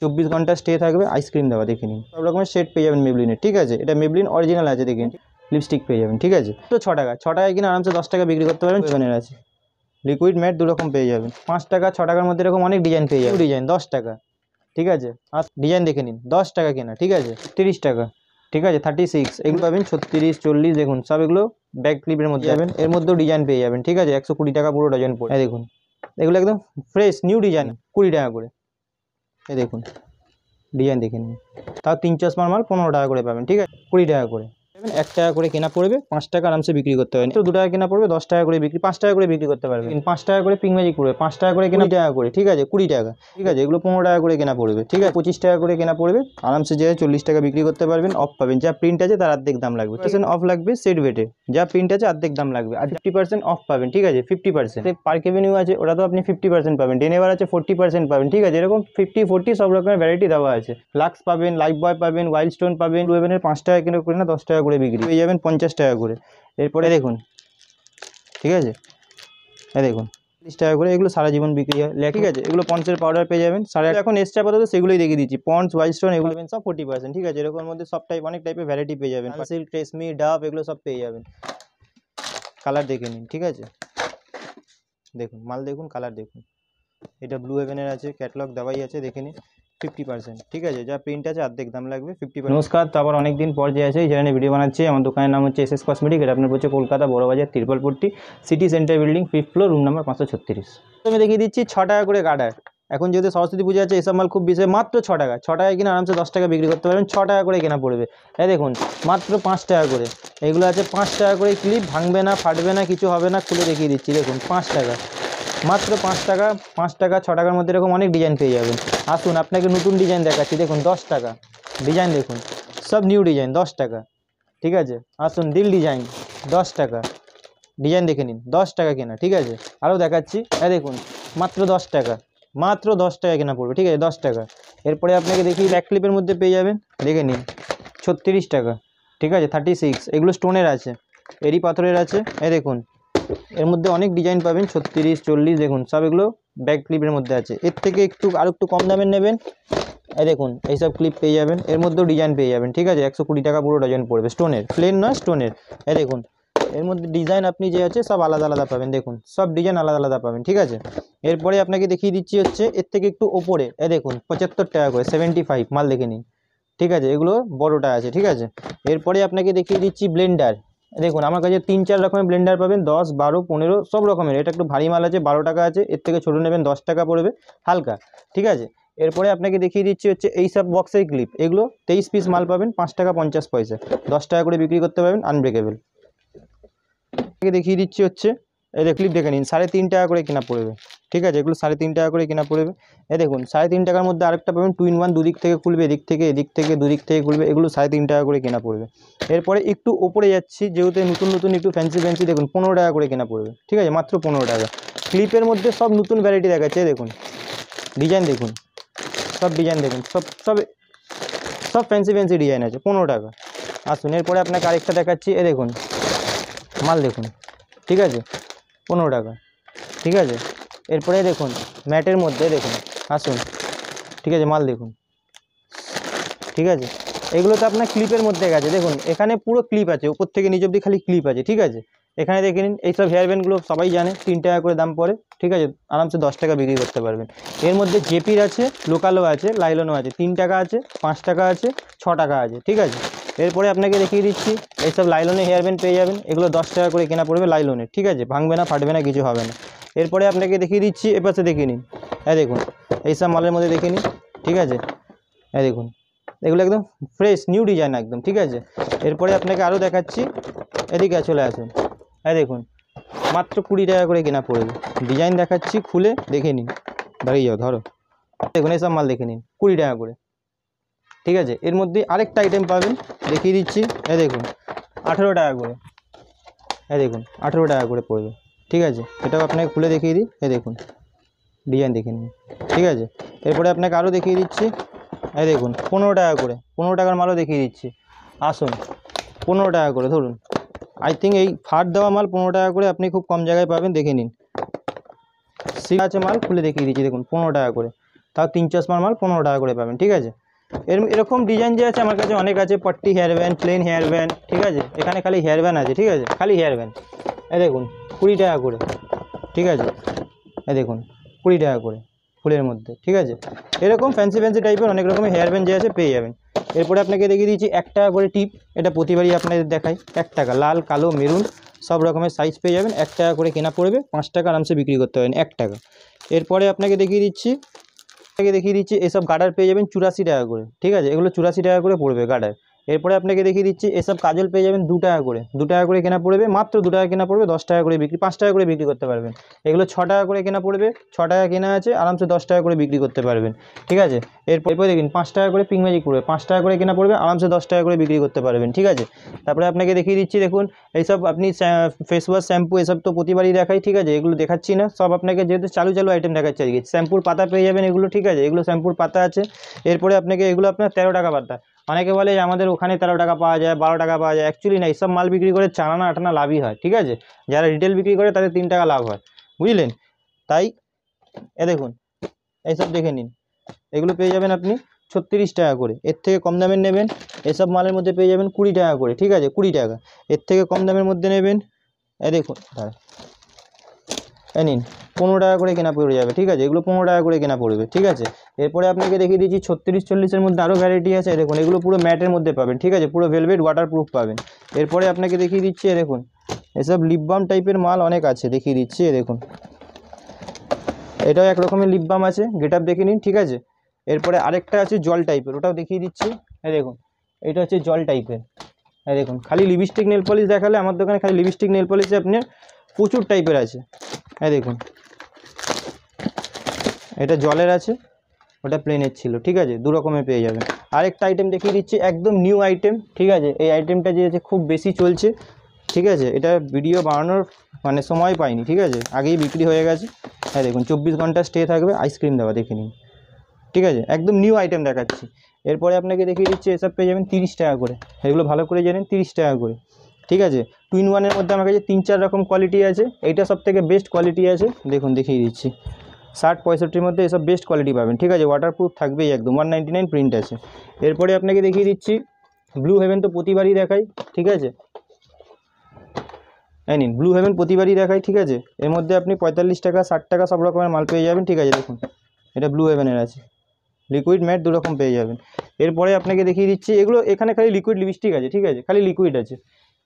24 ঘন্টা স্টে থাকবে, আইসক্রিম দেওয়া, দেখে নিন। সব রকমের সেট পেয়ে যাবেন মেবলিনের, ঠিক আছে। এটা মেবলিন অরিজিনাল আছে, দেখে নিন। লিপস্টিক পেয়ে যাবেন, ঠিক আছে। তো 6 টাকা, 6 টাকায় কিনে আরামসে 10 টাকা বিক্রি করতে পারবেন। ওভেনের আছে, লিকুইড ম্যাট 2 রকম পেয়ে যাবেন। 5 টাকা 6 টাকার মধ্যে এরকম অনেক ডিজাইন পেয়ে যাবেন। ডিজাইন 10 টাকা, ঠিক আছে। আর ডিজাইন দেখে নিন, 10 টাকা কেনা, ঠিক আছে। 30 টাকা, ঠিক আছে। 36 এগুলো পাবেন 36, 40, দেখুন সব এগুলো ব্যাক ক্লিপের মধ্যে যাবেন। এর মধ্যেও ডিজাইন পেয়ে যাবেন, ঠিক আছে। 120 টাকা পুরো ডজন পড়ে। দেখুন এগুলো একদম ফ্রেশ নিউ ডিজাইন, 20 টাকা করে। এই দেখুন ডিজাইন দেখে নিন। তাও 3 চশমার মাল 15 টাকা করে পাবেন, ঠিক আছে। 20 টাকা করে 1 টাকা করে কেনা পড়বে, 5 টাকা আরামসে বিক্রি করতে পারবেন। তো 2 টাকা কেনা পড়বে, 10 টাকা করে বিক্রি, 5 টাকা করে বিক্রি করতে পারবেন। 5 টাকা করে পিঙ্ক ম্যাজিক পড়বে, 5 টাকা করে কেনা, 20 টাকা করে, ঠিক আছে। 20 টাকা, ঠিক আছে। এগুলো 15 টাকা করে কেনা পড়বে, ঠিক আছে। 25 টাকা করে কেনা পড়বে, আরামসে যে 40 টাকা বিক্রি করতে পারবেন। অফ পাবেন, যা প্রিন্ট আছে তার অর্ধেক দাম লাগবে। 50% অফ লাগবে সেট ওয়েটে, যা প্রিন্ট আছে অর্ধেক দাম লাগবে। আর 50% অফ পাবেন, ঠিক আছে। 50% পার্ক এভিনিউ আছে, ওটা তো আপনি 50% পাবেন। ডেনেভার আছে 40% পাবেন, ঠিক আছে। এরকম 50, 40 সব রকমের ভ্যারাইটি দেওয়া আছে। লাক্স পাবেন, লাইফ বয় পাবেন, ওয়াইল্ড স্টোন পাবেন। ওভেনের 5 টাকা কিলো করে না 10 টাকা করে বিক্রি পেয়ে যাবেন, 50 টাকা করে। এরপরে দেখুন, ঠিক আছে। দেখুন 30 টাকা করে, এগুলো সারা জীবন বিক্রি হয়, ঠিক আছে। এগুলো পন্সের পাউডার পেয়ে যাবেন এখন এক্সট্রা আপাতত সেগুলোই দেখিয়ে দিচ্ছি। পন্স, ওয়াইল্ড স্টোন এগুলো পাবেন সব 40%, ঠিক আছে। এরকম মধ্যে সব টাইপ, অনেক টাইপের ভ্যারাইটি পেয়ে যাবেন। সিল্ক, ট্রেসমি, ডাভ এগুলো সব পেয়ে যাবেন। কালার দেখে নিন, ঠিক আছে। দেখুন মাল, দেখুন কালার দেখুন। এটা ব্লু হেভেনের আছে, ক্যাটালগ দেওয়াই আছে, দেখে নিন। 50%, ঠিক আছে। যা প্রিন্ট আছে অর্ধেক দাম লাগবে, 50%। নমস্কার, তো আবার অনেকদিন পর যে আছে এই চ্যানেলে ভিডিও বানাচ্ছি। আমার দোকানের নাম হচ্ছে এসএস কসমেটিক। এটা আপনার হচ্ছে Kolkata Burrabazar Tirpalpatti city centre building, 5th floor, room number 536। আমি দেখিয়ে দিচ্ছি 6 টাকা করে গার্ডার। এখন যেহেতু সরস্বতী পূজা আছে, এসব মাল খুব বেশি, মাত্র 6 টাকা। 6 টাকায় কিনে আরামসে 10 টাকা বিক্রি করতে পারবেন। 6 টাকা করে কেনা পড়বে। এই দেখুন মাত্র 5 টাকা করে। এগুলো আছে 5 টাকা করে ক্লিপ, ভাঙবে না, ফাটবে না, কিছু হবে না। খুলে দেখিয়ে দিচ্ছি, দেখুন 5 টাকা, মাত্র 5 টাকা। 5 টাকা 6 টাকার মধ্যে এরকম অনেক ডিজাইন পেয়ে যাবেন। আসুন আপনাকে নতুন ডিজাইন দেখাচ্ছি, দেখুন 10 টাকা ডিজাইন, দেখুন সব নিউ ডিজাইন, 10 টাকা, ঠিক আছে। আসুন দিল ডিজাইন, 10 টাকা ডিজাইন দেখে নিন, 10 টাকা কেনা, ঠিক আছে। আরও দেখাচ্ছি, দেখুন মাত্র 10 টাকা, মাত্র 10 টাকা কেনা পড়বে, ঠিক আছে। 10 টাকা। এরপরে আপনাকে দেখি ব্যাক ক্লিপের মধ্যে পেয়ে যাবেন, দেখে নিন 36 টাকা, ঠিক আছে। 36 এগুলো স্টোনের আছে, এরি পাথরের আছে। দেখুন এর মধ্যে অনেক ডিজাইন পাবেন, 36, 40, দেখুন সব এগুলো ব্যাক ক্লিপের মধ্যে আছে। এর থেকে আর একটু কম দামের নেবেন, দেখুন এইসব ক্লিপ পেয়ে যাবেন। এর মধ্যেও ডিজাইন পেয়ে যাবেন, ঠিক আছে। 120 টাকা পুরো ডজন পড়বে, স্টোনের, প্লেন নয়, স্টোনের। দেখুন এর মধ্যে ডিজাইন আপনি যে আছে সব আলাদা আলাদা পাবেন, দেখুন সব ডিজাইন আলাদা আলাদা পাবেন, ঠিক আছে। এরপরে আপনাকে দেখিয়ে দিচ্ছি হচ্ছে এর থেকে একটু ওপরে, দেখুন 75 টাকা করে, 75 মাল দেখে নিন, ঠিক আছে। এগুলো বড়টা আছে, ঠিক আছে। এরপরে আপনাকে দেখিয়ে দিচ্ছি ব্লেন্ডার। দেখুন আমার কাছে 3-4 রকমের ব্লেন্ডার পাবেন, 10, 12, 15 সব রকমের। এটা একটু ভারী মাল আছে, 12 টাকা আছে। এর থেকে ছোটো নেবেন 10 টাকা পড়বে, হালকা, ঠিক আছে। এরপরে আপনাকে দেখিয়ে দিচ্ছি হচ্ছে এই সব বক্সের ক্লিপ। এগুলো 23 পিস মাল পাবেন, 5 টাকা 50 পয়সা, 10 টাকা করে বিক্রি করতে পারবেন, আনব্রেকেবল। দেখিয়ে দিচ্ছি হচ্ছে এই ক্লিপ দেখে নিন, 3.5 টাকা করে কেনা পড়বে, ঠিক আছে। এগুলো 3.5 টাকা করে কেনা পড়বে। দেখুন 3.5 টাকার মধ্যে আরেকটা পাবেন, 2-in-1, দুদিক থেকে খুলবে, এদিক থেকে দুদিক থেকে খুলবে। এগুলো 3.5 টাকা করে কেনা পড়বে। এরপরে একটু ওপরে যাচ্ছি, যেহেতু নতুন নতুন একটু ফ্যান্সি, দেখুন 15 টাকা করে কেনা পড়বে, ঠিক আছে, মাত্র 15 টাকা। ক্লিপের মধ্যে সব নতুন ভ্যারাইটি দেখাচ্ছে, দেখুন ডিজাইন দেখুন, সব ডিজাইন দেখুন, সব ফ্যান্সি ডিজাইন আছে, 15 টাকা। আসুন এরপরে আপনাকে আরেকটা দেখাচ্ছি, দেখুন মাল দেখুন, ঠিক আছে, 15 টাকা, ঠিক আছে। এরপরে দেখুন ম্যাটের মধ্যে, দেখুন আসুন, ঠিক আছে, মাল দেখুন, ঠিক আছে। এগুলো তো আপনার ক্লিপের মধ্যে গেছে, দেখুন এখানে পুরো ক্লিপ আছে, উপর থেকে নিচ অবধি খালি ক্লিপ আছে, ঠিক আছে। এখানে দেখে নিন, এইসব হেয়ার ব্যান্ডগুলো সবাই জানে 3 টাকা করে দাম পড়ে, ঠিক আছে। আরামসে 10 টাকা বিক্রি করতে পারবেন। এর মধ্যে জেপির আছে, লোকালও আছে, লাইলনও আছে। 3 টাকা আছে, 5 টাকা আছে, 6 টাকা আছে, ঠিক আছে। এরপরে আপনাকে দেখিয়ে দিচ্ছি এইসব লাইলনের হেয়ার ব্যান্ড পেয়ে যাবেন। এগুলো 10 টাকা করে কেনা পড়বে, লাইলনের, ঠিক আছে। ভাঙবে না, ফাটবে না, কিছু হবে না। এরপরে আপনাকে দেখিয়ে দিচ্ছি, এপাশে দেখে নিন, দেখুন এইসব মালের মধ্যে দেখে নিন, ঠিক আছে। দেখুন এগুলো একদম ফ্রেশ নিউ ডিজাইন একদম, ঠিক আছে। এরপরে আপনাকে আরও দেখাচ্ছি, এদিকে চলে আসুন। দেখুন মাত্র 20 টাকা করে কেনা পড়বে। ডিজাইন দেখাচ্ছি, খুলে দেখে নিন, দাঁড়িয়ে যাও, ধরো, দেখুন এইসব মাল দেখে নিন, 20 টাকা করে, ঠিক আছে। এর মধ্যে আরেকটা আইটেম পাবেন, দেখিয়ে দিচ্ছি, দেখুন 18 টাকা করে, দেখুন 18 টাকা করে পড়বে, ঠিক আছে। এটাও আপনাকে খুলে দেখিয়ে দিই, দেখুন ডিজাইন দেখে নিন, ঠিক আছে। এরপরে আপনাকে আরও দেখিয়ে দিচ্ছি, দেখুন 15 টাকা করে, 15 টাকার মালও দেখিয়ে দিচ্ছি। আসুন 15 টাকা করে ধরুন, আই থিঙ্ক এই ফাট দেওয়া মাল 15 টাকা করে আপনি খুব কম জায়গায় পাবেন, দেখে নিন। সিল আছে মাল, খুলে দেখিয়ে দিচ্ছি, দেখুন 15 টাকা করে। তাও 3 চশমার মাল 15 টাকা করে পাবেন, ঠিক আছে। এরকম ডিজাইন যে আছে আমার কাছে অনেক আছে, পট্টি hair band, plain hair band, ঠিক আছে। এখানে খালি হেয়ার ব্যান্ড আছে, ঠিক আছে, খালি হেয়ার ব্যান্ড। এই দেখুন 20 টাকা করে, ঠিক আছে। এই দেখুন 20 টাকা করে ফুলের মধ্যে, ঠিক আছে। এরকম ফ্যান্সি টাইপের অনেক রকমের হেয়ার ব্যান্ড যে আছে পেয়ে যাবেন। এরপরে আপনাকে দেখিয়ে দিয়েছি 1 টাকা করে টিপ, এটা প্রতিবারই আপনাদের দেখাই। 1 টাকা, লাল, কালো, মেরুন সব রকমের সাইজ পেয়ে যাবেন। 1 টাকা করে কেনা পড়বে, 5 টাকা আরামসে বিক্রি করতে পারেন, 1 টাকা। এরপরে আপনাকে দেখিয়ে দিচ্ছি এসব গার্ডার পেয়ে যাবেন 84 টাকা করে, ঠিক আছে। এগুলো 84 টাকা করে পড়বে গার্ডার। এরপরে আপনাকে দেখিয়ে দিচ্ছি এসব কাজল পেয়ে যাবেন 2 টাকা করে, 2 টাকা করে কেনা পড়বে, মাত্র 2 টাকা কেনা পড়বে, 10 টাকা করে বিক্রি, 5 টাকা করে বিক্রি করতে পারবেন। এগুলো 6 টাকা করে কেনা পড়বে, 6 টাকা কেনা আছে, আরামসে 10 টাকা করে বিক্রি করতে পারবেন, ঠিক আছে। এরপরে দেখুন 5 টাকা করে পিঙ্ক ম্যাজিক পড়বে, 5 টাকা করে কেনা পড়বে, আরামসে 10 টাকা করে বিক্রি করতে পারবেন, ঠিক আছে। তারপরে আপনাকে দেখিয়ে দিচ্ছি দেখুন এইসব আপনি ফেস ওয়াশ, শ্যাম্পু এসব তো প্রতিবারই দেখাই, ঠিক আছে। এগুলো দেখাচ্ছি না, সব আপনাকে যেহেতু চালু আইটেম দেখাচ্ছি আজকে। শ্যাম্পুর পাতা পেয়ে যাবেন এগুলো, ঠিক আছে। এগুলো শ্যাম্পুর পাতা আছে। এরপরে আপনাকে এগুলো আপনার 13 টাকা পাতা। অনেকে বলে যে আমাদের ওখানে 13 টাকা পাওয়া যায়, 12 টাকা পাওয়া যায়, অ্যাকচুয়ালি না, এইসব মাল বিক্রি করে 4 আনা 8 আনা লাভই হয়, ঠিক আছে। যারা রিটেল বিক্রি করে তাদের 3 টাকা লাভ হয়, বুঝলেন। তাই দেখুন এইসব দেখে নিন, এগুলো পেয়ে যাবেন আপনি 36 টাকা করে। এর থেকে কম দামের নেবেন এসব মালের মধ্যে পেয়ে যাবেন 20 টাকা করে, ঠিক আছে, 20 টাকা। এর থেকে কম দামের মধ্যে নেবেন দেখুন নিন 15 টাকা করে কেনা পড়ে যাবে, ঠিক আছে। এগুলো 15 টাকা করে কেনা পড়বে, ঠিক আছে। এরপরে আপনাকে দেখিয়ে দিচ্ছি 36-40-এর মধ্যে আরও ভ্যারাইটি আছে, দেখুন এগুলো পুরো ম্যাটের মধ্যে পাবেন, ঠিক আছে, পুরো ভেলভেট ওয়াটারপ্রুফ পাবেন। এরপরে আপনাকে দেখিয়ে দিচ্ছি দেখুন এসব লিপ বাম টাইপের মাল অনেক আছে, দেখিয়ে দিচ্ছি দেখুন এটাও এক রকমের লিপ বাম আছে, গেট আপ দেখে নিন, ঠিক আছে। এরপরে আরেকটা আছে জল টাইপের, ওটাও দেখিয়ে দিচ্ছি, দেখুন এটা হচ্ছে জল টাইপের। দেখুন খালি লিপস্টিক নেল পলিশ দেখালে আমার দোকানে খালি লিপস্টিক নেল পলিশে আপনার প্রচুর টাইপের আছে। দেখুন এটা জলের আছে, ওটা প্লেনের ছিল, ঠিক আছে, 2 রকমের পেয়ে যাবেন। আরেকটা আইটেম দেখিয়ে দিচ্ছি একদম নিউ আইটেম, ঠিক আছে। এই আইটেমটা যে আছে খুব বেশি চলছে, ঠিক আছে। এটা ভিডিও বানানোর মানে সময় পাইনি, ঠিক আছে, আগেই বিক্রি হয়ে গেছে। দেখুন 24 ঘন্টা স্টে থাকবে, আইসক্রিম দেওয়া, দেখে নিন, ঠিক আছে, একদম নিউ আইটেম দেখাচ্ছি। এরপরে আপনাকে দেখিয়ে দিচ্ছি এসব পেয়ে যাবেন 30 টাকা করে, এগুলো ভালো করে জানেন 30 টাকা করে, ঠিক আছে। 2-in-1-এর মধ্যে আমার কাছে 3-4 রকম কোয়ালিটি আছে, এইটা সব থেকে বেস্ট কোয়ালিটি আছে, দেখুন দেখিয়ে দিচ্ছি 60-65-র মধ্যে এসব বেস্ট কোয়ালিটি পাবেন, ঠিক আছে। ওয়াটারপ্রুফ থাকবেই একদম, 199 প্রিন্ট আছে। এরপরে আপনাকে দেখিয়ে দিচ্ছি ব্লু হেভেন, তো প্রতিবারই দেখাই, ঠিক আছে। নিন ব্লু হেভেন প্রতিবারই দেখাই, ঠিক আছে। এর মধ্যে আপনি 45 টাকা 60 টাকা সব রকমের মাল পেয়ে যাবেন, ঠিক আছে। দেখুন এটা ব্লু হেভেনের আছে, লিকুইড ম্যাট 2 রকম পেয়ে যাবেন। এরপরে আপনাকে দেখিয়ে দিচ্ছি এগুলো, এখানে খালি লিকুইড লিপস্টিক আছে, ঠিক আছে, খালি লিকুইড আছে।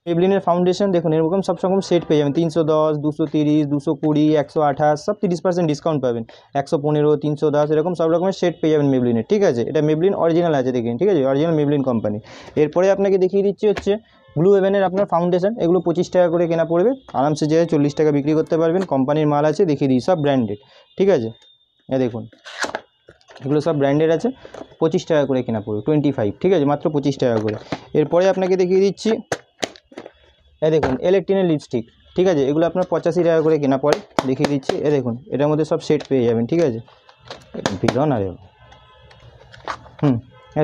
মেবলিনের ফাউন্ডেশন দেখুন এরকম সব রকম সেট পেয়ে যাবেন, 310, 230, 220, 128 সব 30% ডিসকাউন্ট পাবেন, 115, 310 এরকম সব রকমের সেট পেয়ে যাবেন মেবলিনের, ঠিক আছে। এটা মেবলিন অরিজিনাল আছে দেখুন, ঠিক আছে, অরিজিনাল মেবলিন কোম্পানি। এরপরে আপনাকে দেখিয়ে দিচ্ছি হচ্ছে ব্লু হেভেনের আপনার ফাউন্ডেশন, এগুলো 25 টাকা করে কেনা পড়বে, আরামসে যে 40 টাকা বিক্রি করতে পারবেন। কোম্পানির মাল আছে, দেখিয়ে দিই সব ব্র্যান্ডেড, ঠিক আছে। দেখুন এগুলো সব ব্র্যান্ডেড আছে, 25 টাকা করে কেনা পড়বে, 25, ঠিক আছে, মাত্র 25 টাকা করে। এরপরে আপনাকে দেখিয়ে দিচ্ছি দেখুন ইলেকট্রিনের লিপস্টিক, ঠিক আছে, এগুলো আপনার 85 টাকা করে কেনা পড়ে, দেখিয়ে দিচ্ছি। দেখুন এটার মধ্যে সব সেট পেয়ে যাবেন, ঠিক আছে। ভিড়ও না রে,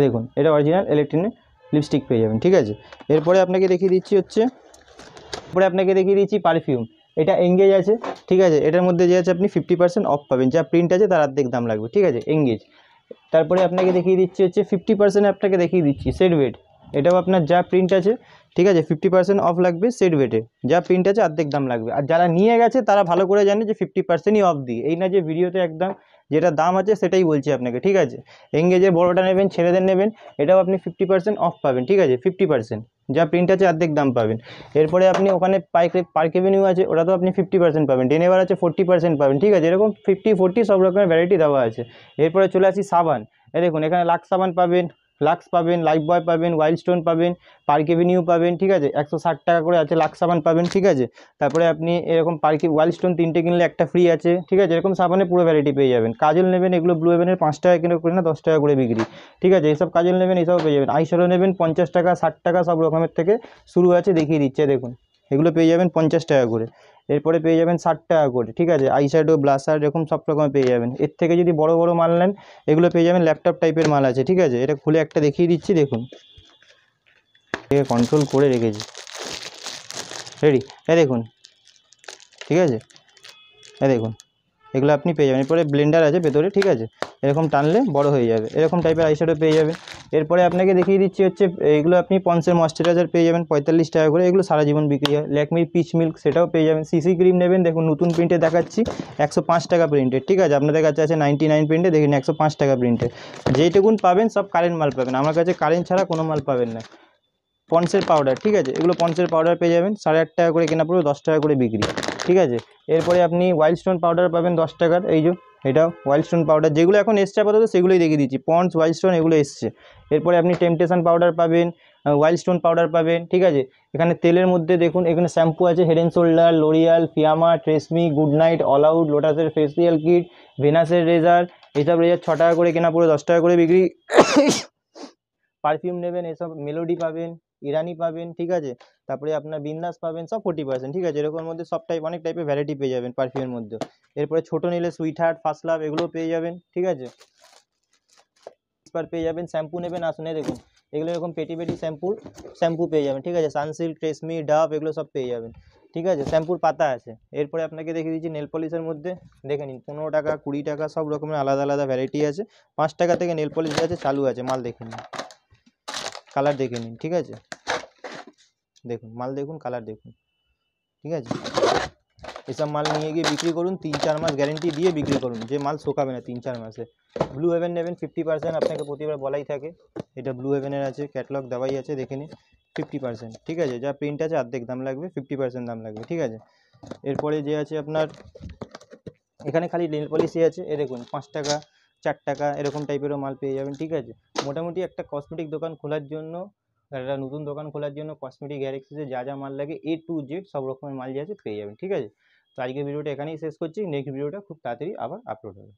দেখুন এটা অরিজিনাল ইলেকট্রিনের লিপস্টিক পেয়ে যাবেন, ঠিক আছে। এরপরে আপনাকে দেখিয়ে দিচ্ছি পারফিউম, এটা এঙ্গেজ আছে, ঠিক আছে। এটার মধ্যে যে আছে আপনি 50% অফ পাবেন, যা প্রিন্ট আছে তার অর্ধেক দাম লাগবে, ঠিক আছে, এঙ্গেজ। তারপরে আপনাকে দেখিয়ে দিচ্ছি হচ্ছে 50% আপনাকে দেখিয়ে দিচ্ছি সেট ওয়েট, এটাও আপনার যা প্রিন্ট আছে, ঠিক আছে, 50% অফ লাগবে সেট ওয়েটে, যা প্রিন্ট আছে অর্ধেক দাম লাগবে। আর যারা নিয়ে গেছে তারা ভালো করে জানে যে 50%ই অফ দিই, এই না যে ভিডিওতে একদম যেটা দাম আছে সেটাই বলছি আপনাকে, ঠিক আছে। এঙ্গেজের বড়োটা নেবেন, ছেলেদের নেবেন, এটাও আপনি 50% অফ পাবেন, ঠিক আছে, 50% যা প্রিন্ট আছে অর্ধেক দাম পাবেন। এরপরে আপনি ওখানে পার্ক এভিনিউ আছে, ওটাতেও আপনি 50% পাবেন, ডেনেভার আছে 40% পাবেন, ঠিক আছে। এরকম 50-40 সব রকমের ভ্যারাইটি দেওয়া আছে। এরপরে চলে আসি সাবান, দেখুন এখানে লাক্স সাবান পাবেন, লাক্স পাবেন, লাইফ বয় পাবেন, ওয়াইল্ড স্টোন পাবেন, পার্ক এভিনিউ পাবেন, ঠিক আছে, 160 টাকা করে আছে লাক্স সাবান পাবেন, ঠিক আছে। তারপরে আপনি এরকম ওয়াইল্ড স্টোন 3টে কিনলে একটা ফ্রি আছে, ঠিক আছে, এরকম সাবানের পুরো ভ্যারাইটি পেয়ে যাবেন। কাজল নেবেন, এগুলো ব্লু হেভেনের 5 টাকা কিলো করে না 10 টাকা করে বিক্রি, ঠিক আছে, এইসব কাজল নেবেন এইসব পেয়ে যাবেন। আইশ্যাডো নেবেন 50 টাকা 60 টাকা সব রকমের থেকে শুরু আছে, দেখিয়ে দিচ্ছে দেখুন এগুলো পেয়ে যাবেন 50 টাকা করে। এরপরে পেয়ে যাবেন 60 টাকা করে, ঠিক আছে, আইশ্যাডো, ব্লাশার এরকম সব রকমের পেয়ে যাবেন। এর থেকে যদি বড় বড় মাল নেন এগুলো পেয়ে যাবেন, ল্যাপটপ টাইপের মাল আছে, ঠিক আছে। এটা খুলে একটা দেখিয়ে দিচ্ছি দেখুন, কন্ট্রোল করে রেখেছি, রেডি, দেখুন, ঠিক আছে, দেখুন এগুলো আপনি পেয়ে যাবেন। এরপরে ব্লেন্ডার আছে ভেতরে, ঠিক আছে, এরকম টানলে বড় হয়ে যাবে, এরকম টাইপের আইশ্যাডো পেয়ে যাবেন। এরপরে আপনাকে দেখিয়ে দিচ্ছি হচ্ছে এইগুলো আপনি পন্সের ময়েশ্চারাইজার পেয়ে যাবেন 45 টাকা করে, এগুলো সারা জীবন বিক্রি হয়। ল্যাকমির পিচ মিল্ক সেটাও পেয়ে যাবেন। সিসি ক্রিম নেবেন, দেখুন নতুন প্রিন্টে দেখাচ্ছি 105 টাকা প্রিন্টের, ঠিক আছে, আপনাদের কাছে আছে 99 প্রিন্টে, দেখুন 105 টাকা প্রিন্টের। যেইটুকুন পাবেন সব কারেন্ট মাল পাবেন, আমার কাছে কারেন্ট ছাড়া কোনো মাল পাবেন না। পন্সের পাউডার, ঠিক আছে, এগুলো পন্সের পাউডার পেয়ে যাবেন 8.5 টাকা করে কেনা পড়বে, 10 টাকা করে বিক্রি, ঠিক আছে। এরপরে আপনি ওয়াইল্ড স্টোন পাউডার পাবেন 10 টাকার, এই যে এটাও ওয়াইল্ড স্টোন পাউডার, যেগুলো এখন এসছে আপাতত সেগুলোই দেখিয়ে দিচ্ছি, পন্স ওয়াইল্ড স্টোন এগুলো এসছে। এরপরে আপনি টেম্পটেশন পাউডার পাবেন, ওয়াইল্ড স্টোন পাউডার পাবেন, ঠিক আছে। এখানে তেলের মধ্যে দেখুন এখানে শ্যাম্পু আছে Head and Shoulder, L'Oreal, Fiama, Tresemme, Good Knight, All Out, লোটাসের ফেসিয়াল কিট, ভেনাসের রেজার, এইসব রেজার 6 টাকা করে কেনা পড়ে 10 টাকা করে বিক্রি। পারফিউম নেবেন এসব মেলোডি পাবেন, ইরানি পাবেন, ঠিক আছে, তারপরে আপনার বিন্দাস পাবেন, সব 40%, ঠিক আছে। এরকম মধ্যে সব টাইপ অনেক টাইপের ভ্যারাইটি পেয়ে যাবেন পারফিউমের মধ্যে। এরপরে ছোটো নিলে সুইট হার্ট, ফার্স্ট লাভ এগুলো পেয়ে যাবেন, ঠিক আছে। পেয়ে যাবেন। শ্যাম্পু নেবেন, আসুন দেখুন এগুলো এরকম পেটি পেটি শ্যাম্পু পেয়ে যাবেন, ঠিক আছে। সানসিল্ক, ট্রেসমি, ডাভ এগুলো সব পেয়ে যাবেন, ঠিক আছে। শ্যাম্পুর পাতা আছে। এরপরে আপনাকে দেখিয়ে দিচ্ছি নেল পলিশের মধ্যে, দেখে নিন 15 টাকা, 20 টাকা, সব রকমের আলাদা আলাদা ভ্যারাইটি আছে। 5 টাকা থেকে নেল পলিশ আছে, চালু আছে, মাল দেখে নিন, কালার দেখে নিন, ঠিক আছে, দেখুন মাল দেখুন, কালার দেখুন, ঠিক আছে। এসব মাল নিয়ে গিয়ে বিক্রি করুন, 3-4 মাস গ্যারেন্টি দিয়ে বিক্রি করুন, যে মাল শোকাবে না 3-4 মাসে। ব্লু হেভেন নেবেন 50%, আপনাকে প্রতিবার বলাই থাকে, এটা ব্লু হেভেনের আছে, ক্যাটালগ দেওয়াই আছে, দেখে নিন 50%, ঠিক আছে। যা প্রিন্ট আছে অর্ধেক দাম লাগবে, 50% দাম লাগবে, ঠিক আছে। এরপরে যে আছে আপনার এখানে খালি নেল পলিশই আছে, এ দেখুন 5 টাকা, 4 টাকা এরকম টাইপেরও মাল পেয়ে যাবেন, ঠিক আছে। মোটামুটি একটা কসমেটিক দোকান খোলার জন্য, একটা নতুন দোকান খোলার জন্য কসমেটিক হেয়ার অ্যাক্সেসরি যা যা মাল লাগে A to Z সব রকমের মাল যে আছে পেয়ে যাবেন, ঠিক আছে। তো আজকের ভিডিওটা এখানেই শেষ করছি, নেক্সট ভিডিওটা খুব তাড়াতাড়ি আবার আপলোড হবে।